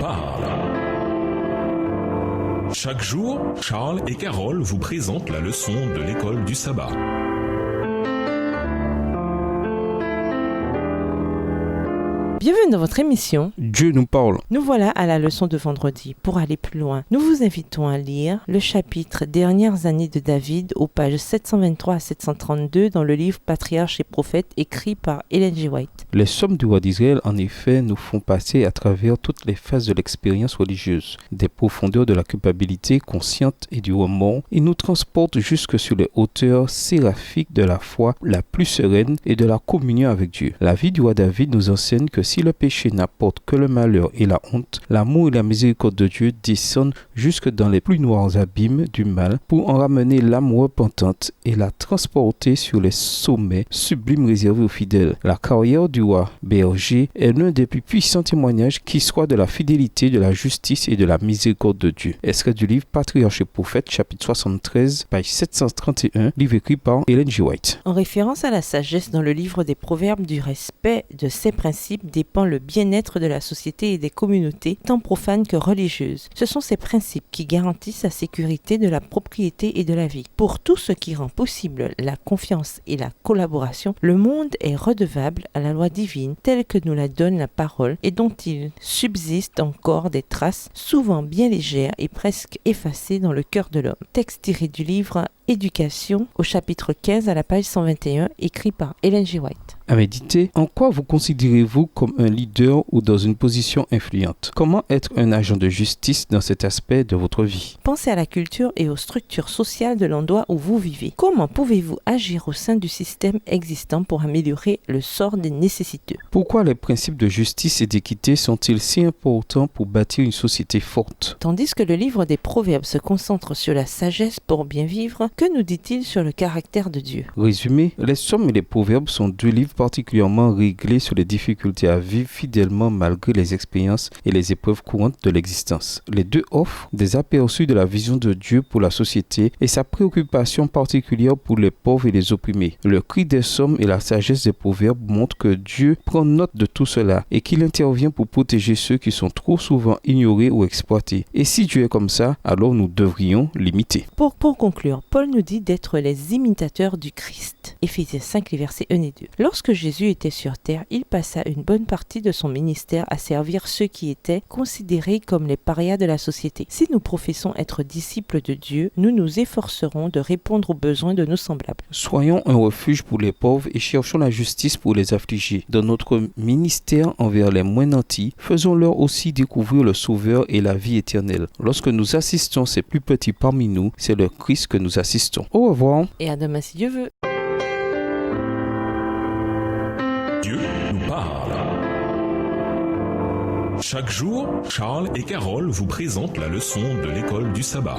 parle. Chaque jour, Charles et Carole vous présentent la leçon de l'école du sabbat. Bienvenue dans votre émission Dieu nous parle. Nous voilà à la leçon de vendredi. Pour aller plus loin, nous vous invitons à lire le chapitre Dernières années de David aux pages 723 à 732 dans le livre Patriarches et prophètes écrit par Ellen G. White. Les sommes du roi d'Israël, en effet, nous font passer à travers toutes les phases de l'expérience religieuse, des profondeurs de la culpabilité consciente et du remords, et nous transportent jusque sur les hauteurs séraphiques de la foi la plus sereine et de la communion avec Dieu. La vie du roi David nous enseigne que si le péché n'apporte que le malheur et la honte, l'amour et la miséricorde de Dieu descendent jusque dans les plus noirs abîmes du mal pour en ramener l'âme repentante et la transporter sur les sommets sublimes réservés aux fidèles. La carrière du roi berger est l'un des plus puissants témoignages qui soit de la fidélité, de la justice et de la miséricorde de Dieu. Extrait du livre Patriarches et prophètes, chapitre 73, page 731, livre écrit par Ellen G. White. En référence à la sagesse dans le livre des Proverbes, du respect de ces principes dépend le bien-être de la société et des communautés, tant profanes que religieuses. Ce sont ces principes qui garantissent la sécurité de la propriété et de la vie. Pour tout ce qui rend possible la confiance et la collaboration, le monde est redevable à la loi divine telle que nous la donne la parole et dont il subsiste encore des traces souvent bien légères et presque effacées dans le cœur de l'homme. Texte tiré du livre Éducation au chapitre 15 à la page 121 écrit par Ellen G. White. À méditer, en quoi vous considérez-vous comme un leader ou dans une position influente? Comment être un agent de justice dans cet aspect de votre vie? Pensez à la culture et aux structures sociales de l'endroit où vous vivez. Comment pouvez-vous agir au sein du système existant pour améliorer le sort des nécessiteux? Pourquoi les principes de justice et d'équité sont-ils si importants pour bâtir une société forte? Tandis que le livre des Proverbes se concentre sur la sagesse pour bien vivre, que nous dit-il sur le caractère de Dieu? Résumé, les Sommes et les Proverbes sont deux livres particulièrement réglés sur les difficultés à vivre fidèlement malgré les expériences et les épreuves courantes de l'existence. Les deux offrent des aperçus de la vision de Dieu pour la société et sa préoccupation particulière pour les pauvres et les opprimés. Le cri des Sommes et la sagesse des Proverbes montrent que Dieu prend note de tout cela et qu'il intervient pour protéger ceux qui sont trop souvent ignorés ou exploités. Et si Dieu est comme ça, alors nous devrions l'imiter. Pour conclure, Paul nous dit d'être les imitateurs du Christ. Éphésiens 5, les versets 1 et 2. Lorsque Jésus était sur terre, il passa une bonne partie de son ministère à servir ceux qui étaient considérés comme les parias de la société. Si nous professons être disciples de Dieu, nous nous efforcerons de répondre aux besoins de nos semblables. Soyons un refuge pour les pauvres et cherchons la justice pour les affligés. Dans notre ministère envers les moins nantis, faisons-leur aussi découvrir le Sauveur et la vie éternelle. Lorsque nous assistons ces plus petits parmi nous, c'est le Christ que nous assistons. Au revoir. Et à demain si Dieu veut. Dieu nous parle. Chaque jour, Charles et Carole vous présentent la leçon de l'école du sabbat.